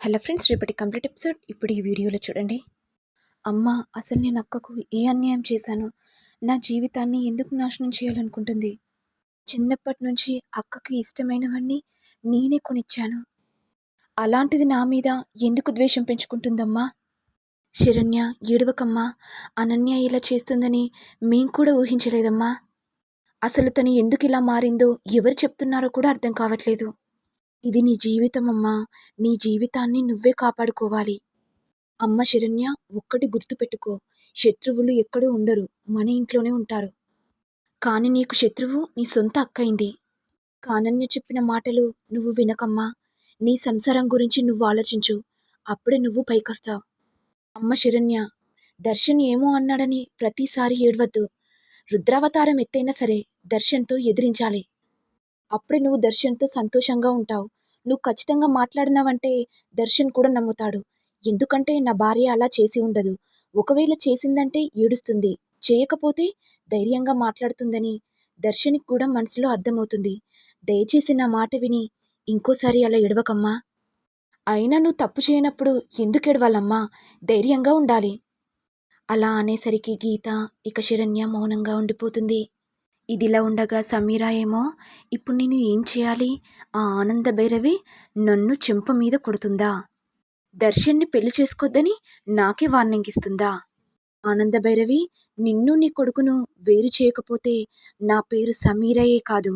Hello friends, రేపటి complete episode ఇప్పుడు ఈ వీడియోలో చూడండి. అమ్మ, అసలు నేను అక్కకు ఏ అన్యాయం చేశాను? నా జీవితాన్ని ఎందుకు నాశనం చేయాలనుకుంటుంది? చిన్నప్పటి నుంచి అక్కకి ఇష్టమైనవన్నీ నేనే కొనిచ్చాను. అలాంటిది నా మీద ఎందుకు ద్వేషం పెంచుకుంటుందమ్మా? శరణ్య, ఏడవకమ్మా. అనన్య ఇలా చేస్తుందని మేం కూడా ఊహించలేదమ్మా. అసలు తను ఎందుకు ఇలా మారిందో ఎవరు చెప్తున్నారో కూడా అర్థం కావట్లేదు. ఇది నీ జీవితం అమ్మా. నీ జీవితాన్ని నువ్వే కాపాడుకోవాలి. అమ్మ శరణ్య, ఒక్కటి గుర్తుపెట్టుకో. శత్రువులు ఎక్కడో ఉండరు, మన ఇంట్లోనే ఉంటారు. కానీ నీకు శత్రువు నీ సొంత అక్కయింది. కానన్య చెప్పిన మాటలు నువ్వు వినకమ్మా. నీ సంసారం గురించి నువ్వు ఆలోచించు. అప్పుడే నువ్వు పైకొస్తావు. అమ్మ శరణ్య, దర్శన్ ఏమో అన్నాడని ప్రతిసారి ఏడవద్దు. రుద్రావతారం ఎత్తైనా సరే దర్శన్తో ఎదిరించాలి. అప్పుడే నువ్వు దర్శన్తో సంతోషంగా ఉంటావు. నువ్వు ఖచ్చితంగా మాట్లాడినావంటే దర్శన్ కూడా నమ్ముతాడు. ఎందుకంటే నా భార్య అలా చేసి ఉండదు. ఒకవేళ చేసిందంటే ఏడుస్తుంది, చేయకపోతే ధైర్యంగా మాట్లాడుతుందని దర్శన్కి కూడా మనసులో అర్థమవుతుంది. దయచేసి నా మాట విని ఇంకోసారి అలా ఏడవకమ్మా. అయినా నువ్వు తప్పు చేయనప్పుడు ఎందుకు ఏడవాలమ్మా? ధైర్యంగా ఉండాలి. అలా అనేసరికి గీత ఇక శరణ్య మౌనంగా ఉండిపోతుంది. ఇదిలా ఉండగా సమీరా ఏమో, ఇప్పుడు నేను ఏం చేయాలి? ఆ ఆనంద భైరవి నన్ను చెంప మీద కొడుతుందా? దర్శన్ని పెళ్లి చేసుకోద్దని నాకే వార్నింగ్ ఇస్తుందా? ఆనంద భైరవి, నిన్ను నీ కొడుకును వేరు చేయకపోతే నా పేరు సమీరయే కాదు,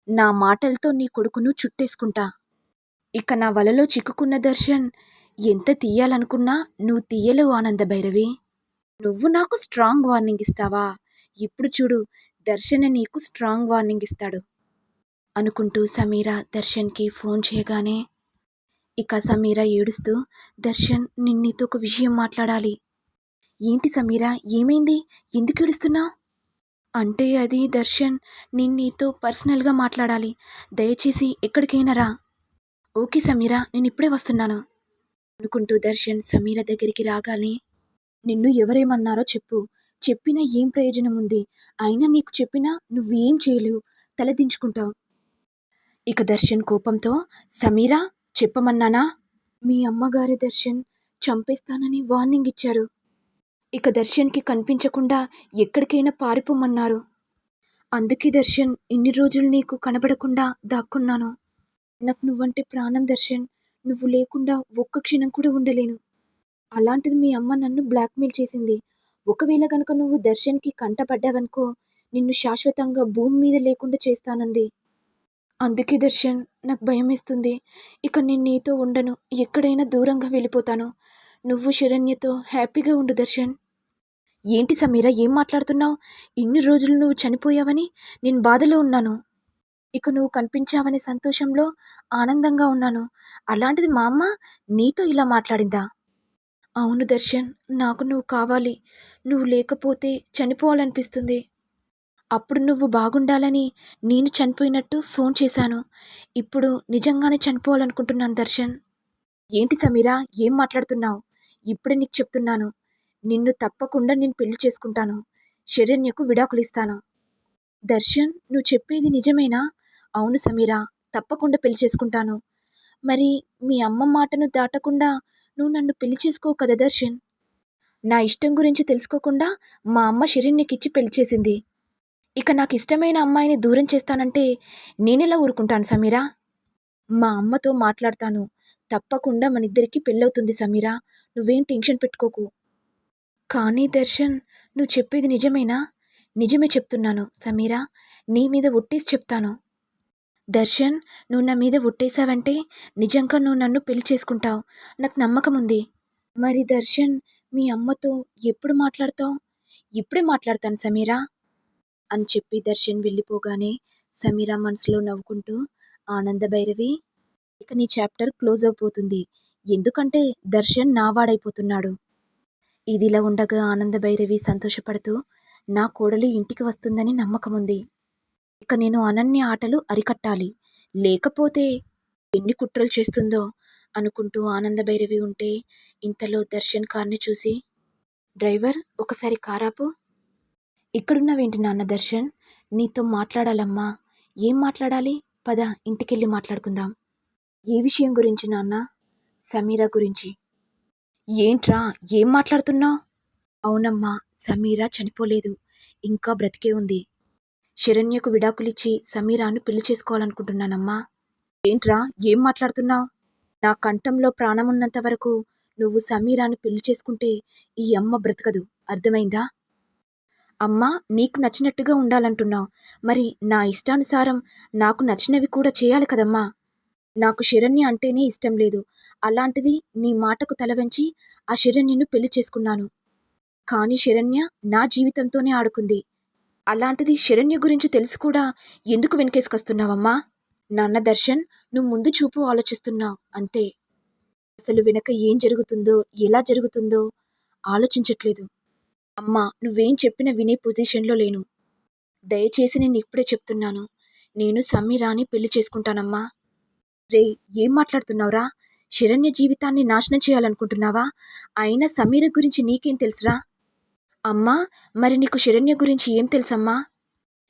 నా మాటలతో నీ కొడుకును చుట్టేసుకుంటా. ఇక నా వలలో చిక్కుకున్న దర్శన్ ఎంత తీయాలనుకున్నా నువ్వు తీయలేవు ఆనంద భైరవి. నువ్వు నాకు స్ట్రాంగ్ వార్నింగ్ ఇస్తావా? ఇప్పుడు చూడు, దర్శన్ నీకు స్ట్రాంగ్ వార్నింగ్ ఇస్తాడు అనుకుంటూ సమీర దర్శన్కి ఫోన్ చేయగానే ఇక సమీర ఏడుస్తూ, దర్శన్, నిన్నీతో ఒక విషయం మాట్లాడాలి. ఏంటి సమీర, ఏమైంది? ఎందుకు ఏడుస్తున్నావు? అంటే అది దర్శన్, నేను నీతో పర్సనల్గా మాట్లాడాలి. దయచేసి ఎక్కడికైనా రా. ఓకే సమీర, నేను ఇప్పుడే వస్తున్నాను అనుకుంటూ దర్శన్ సమీర దగ్గరికి రాగానే, నిన్ను ఎవరేమన్నారో చెప్పు. చెప్పినా ఏం ప్రయోజనం ఉంది? అయినా నీకు చెప్పినా నువ్వేం చేయలేవు, తలదించుకుంటావు. ఇక దర్శన్ కోపంతో, సమీరా, చెప్పమన్నానా? మీ అమ్మగారి దర్శన్ చంపేస్తానని వార్నింగ్ ఇచ్చారు. ఇక దర్శన్కి కనిపించకుండా ఎక్కడికైనా పారిపోమన్నారు. అందుకే దర్శన్ ఇన్ని రోజులు నీకు కనబడకుండా దాక్కున్నాను. నాకు నువ్వంటే ప్రాణం దర్శన్. నువ్వు లేకుండా ఒక్క క్షణం కూడా ఉండలేను. అలాంటిది మీ అమ్మ నన్ను బ్లాక్మెయిల్ చేసింది. ఒకవేళ కనుక నువ్వు దర్శన్కి కంటపడ్డావనుకో, నిన్ను శాశ్వతంగా భూమి మీద లేకుండా చేస్తానంది. అందుకే దర్శన్, నాకు భయమేస్తుంది. ఇక నేను నీతో ఉండను, ఎక్కడైనా దూరంగా వెళ్ళిపోతాను. నువ్వు శరణ్యతో హ్యాపీగా ఉండు దర్శన్. ఏంటి సమీర, ఏం మాట్లాడుతున్నావు? ఇన్ని రోజులు నువ్వు చనిపోయావని నేను బాధలో ఉన్నాను. ఇక నువ్వు కనిపించావనే సంతోషంలో ఆనందంగా ఉన్నాను. అలాంటిది మా అమ్మ నీతో ఇలా మాట్లాడిందా? అవును దర్శన్, నాకు నువ్వు కావాలి. నువ్వు లేకపోతే చనిపోవాలనిపిస్తుంది. అప్పుడు నువ్వు బాగుండాలని నేను చనిపోయినట్టు ఫోన్ చేశాను. ఇప్పుడు నిజంగానే చనిపోవాలనుకుంటున్నాను దర్శన్. ఏంటి సమీరా, ఏం మాట్లాడుతున్నావు? ఇప్పుడే నీకు చెప్తున్నాను, నిన్ను తప్పకుండా నేను పెళ్లి చేసుకుంటాను. శరణ్యకు విడాకులు ఇస్తాను. దర్శన్, నువ్వు చెప్పేది నిజమేనా? అవును సమీరా, తప్పకుండా పెళ్లి చేసుకుంటాను. మరి మీ అమ్మ మాటను దాటకుండా నువ్వు నన్ను పెళ్లి చేసుకోవు కదా దర్శన్? నా ఇష్టం గురించి తెలుసుకోకుండా మా అమ్మ శరణ్యకిచ్చి పెళ్లి చేసింది. ఇక నాకు ఇష్టమైన అమ్మాయిని దూరం చేస్తానంటే నేనెలా ఊరుకుంటాను సమీరా? మా అమ్మతో మాట్లాడతాను. తప్పకుండా మనిద్దరికీ పెళ్ళవుతుంది సమీరా. నువ్వేం టెన్షన్ పెట్టుకోకు. కానీ దర్శన్, నువ్వు చెప్పేది నిజమేనా? నిజమే చెప్తున్నాను సమీరా. నీ మీద ఒట్టేసి చెప్తాను. దర్శన్, నువ్వు నా మీద ఒట్టేశావంటే నిజంగా నువ్వు నన్ను పెళ్లి చేసుకుంటావు. నాకు నమ్మకం ఉంది. మరి దర్శన్, మీ అమ్మతో ఎప్పుడు మాట్లాడతావు? ఇప్పుడే మాట్లాడతాను సమీరా అని చెప్పి దర్శన్ వెళ్ళిపోగానే సమీర మనసులో నవ్వుకుంటూ, ఆనంద భైరవి, ఇక నీ చాప్టర్ క్లోజ్ అయిపోతుంది. ఎందుకంటే దర్శన్ నావాడైపోతున్నాడు. ఇదిలా ఉండగా ఆనంద భైరవి సంతోషపడుతూ, నా కోడలు ఇంటికి వస్తుందని నమ్మకం ఉంది. ఇక నేను అనన్య ఆటలు అరికట్టాలి. లేకపోతే ఎన్ని కుట్రలు చేస్తుందో అనుకుంటూ ఆనంద భైరవి ఉంటే, ఇంతలో దర్శన్ కార్ని చూసి, డ్రైవర్, ఒకసారి కారాపు. ఇక్కడున్నావేంటి నాన్న దర్శన్? నీతో మాట్లాడాలమ్మా. ఏం మాట్లాడాలి? పద, ఇంటికెళ్ళి మాట్లాడుకుందాం. ఏ విషయం గురించి నాన్న? సమీర గురించి. ఏంట్రా ఏం మాట్లాడుతున్నావు? అవునమ్మా, సమీర చనిపోలేదు, ఇంకా బ్రతికే ఉంది. శరణ్యకు విడాకులిచ్చి సమీరాను పెళ్లి చేసుకోవాలనుకుంటున్నానమ్మా. ఏంట్రా ఏం మాట్లాడుతున్నావు? నా కంఠంలో ప్రాణమున్నంత వరకు నువ్వు సమీరాను పెళ్లి చేసుకుంటే ఈ అమ్మ బ్రతకదు, అర్థమైందా? అమ్మా, నీకు నచ్చినట్టుగా ఉండాలంటున్నావు, మరి నా ఇష్టానుసారం నాకు నచ్చినవి కూడా చేయాలి కదమ్మా. నాకు శరణ్య అంటేనే ఇష్టం లేదు, అలాంటిది నీ మాటకు తలవంచి ఆ శరణ్యను పెళ్లి చేసుకున్నాను. కానీ శరణ్య నా జీవితంతోనే ఆడుకుంది. అలాంటిది శరణ్య గురించి తెలిసి కూడా ఎందుకు వెనకేసుకొస్తున్నావమ్మా? నాన్న దర్శన్, నువ్వు ముందు చూపు ఆలోచిస్తున్నావు అంతే. అసలు వెనక ఏం జరుగుతుందో, ఎలా జరుగుతుందో ఆలోచించట్లేదు. అమ్మా, నువ్వేం చెప్పినా వినే పొజిషన్లో లేను. దయచేసి నేను ఇప్పుడే చెప్తున్నాను, నేను సమీరాని పెళ్లి చేసుకుంటానమ్మా. రే, ఏం మాట్లాడుతున్నావురా? శరణ్య జీవితాన్ని నాశనం చేయాలనుకుంటున్నావా? అయినా సమీర గురించి నీకేం తెలుసురా? అమ్మా, మరి నీకు శరణ్య గురించి ఏం తెలుసమ్మా?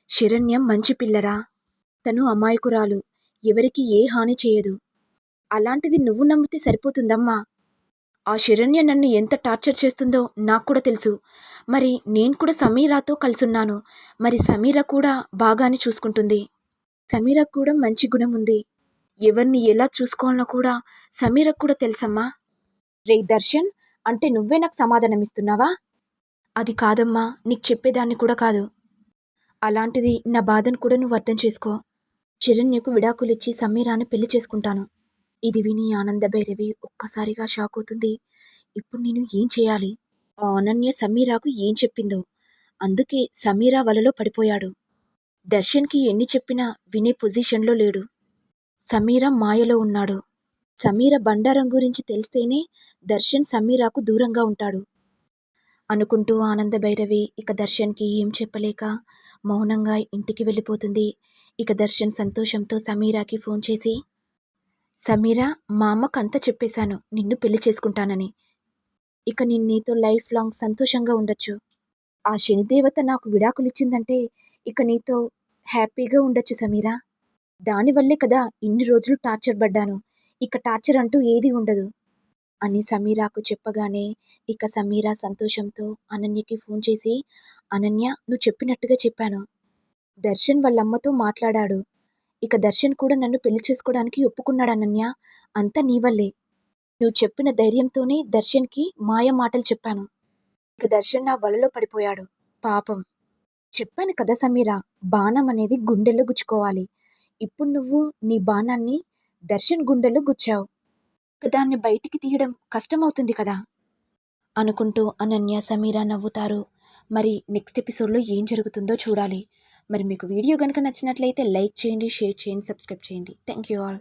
శరణ్య మంచి పిల్లరా, తను అమాయకురాలు, ఎవరికి ఏ హాని చేయదు. అలాంటిది నువ్వు నమ్మితే సరిపోతుందమ్మా. ఆ శరణ్య నన్ను ఎంత టార్చర్ చేస్తుందో నాకు కూడా తెలుసు. మరి నేను కూడా సమీరాతో కలిసున్నాను. మరి సమీర కూడా బాగానే చూసుకుంటుంది. సమీరకు కూడా మంచి గుణం ఉంది. ఎవరిని ఎలా చూసుకోవాలనో కూడా సమీరకు కూడా తెలుసమ్మా. రే దర్శన్, అంటే నువ్వే నాకు సమాధానం ఇస్తున్నావా? అది కాదమ్మా, నీకు చెప్పేదాన్ని కూడా కాదు. అలాంటిది నా బాధను కూడా నువ్వు అర్థం చేసుకో. శరణ్యకు విడాకులిచ్చి సమీరాని పెళ్లి చేసుకుంటాను. ఇది విని ఆనందభైరవి ఒక్కసారిగా షాక్ అవుతుంది. ఇప్పుడు నేను ఏం చేయాలి? ఆ అనన్య సమీరాకు ఏం చెప్పిందో, అందుకే సమీరా వలలో పడిపోయాడు. దర్శన్కి ఎన్ని చెప్పినా వినే పొజిషన్లో లేడు. సమీర మాయలో ఉన్నాడు. సమీర బండారం గురించి తెలిస్తేనే దర్శన్ సమీరాకు దూరంగా ఉంటాడు అనుకుంటూ ఆనందభైరవి ఇక దర్శన్కి ఏం చెప్పలేక మౌనంగా ఇంటికి వెళ్ళిపోతుంది. ఇక దర్శన్ సంతోషంతో సమీరాకి ఫోన్ చేసి, సమీరా, మా అమ్మకు అంతా చెప్పేశాను నిన్ను పెళ్లి చేసుకుంటానని. ఇక నేను నీతో లైఫ్ లాంగ్ సంతోషంగా ఉండొచ్చు. ఆ శనిదేవత నాకు విడాకులిచ్చిందంటే ఇక నీతో హ్యాపీగా ఉండొచ్చు సమీరా. దానివల్లే కదా ఇన్ని రోజులు టార్చర్ పడ్డాను. ఇక టార్చర్ అంటూ ఏదీ ఉండదు అని సమీరాకు చెప్పగానే ఇక సమీరా సంతోషంతో అనన్యకి ఫోన్ చేసి, అనన్య, నువ్వు చెప్పినట్టుగా చెప్పాను. దర్శన్ వాళ్ళమ్మతో మాట్లాడాడు. ఇక దర్శన్ కూడా నన్ను పెళ్లి చేసుకోవడానికి ఒప్పుకున్నాడు అనన్య. అంతా నీ వల్లే. నువ్వు చెప్పిన ధైర్యంతోనే దర్శన్కి మాయ మాటలు చెప్పాను. ఇక దర్శన్ నా వలలో పడిపోయాడు. పాపం. చెప్పాను కదా సమీరా, బాణం అనేది గుండెల్లో గుచ్చుకోవాలి. ఇప్పుడు నువ్వు నీ బాణాన్ని దర్శన్ గుండెల్లో గుచ్చావు. ఇక దాన్ని బయటికి తీయడం కష్టమవుతుంది కదా అనుకుంటూ అనన్య సమీరా నవ్వుతారు. మరి నెక్స్ట్ ఎపిసోడ్లో ఏం జరుగుతుందో చూడాలి. మరి మీకు వీడియో కనుక నచ్చినట్లయితే లైక్ చేయండి, షేర్ చేయండి, సబ్స్క్రైబ్ చేయండి. Thank you all.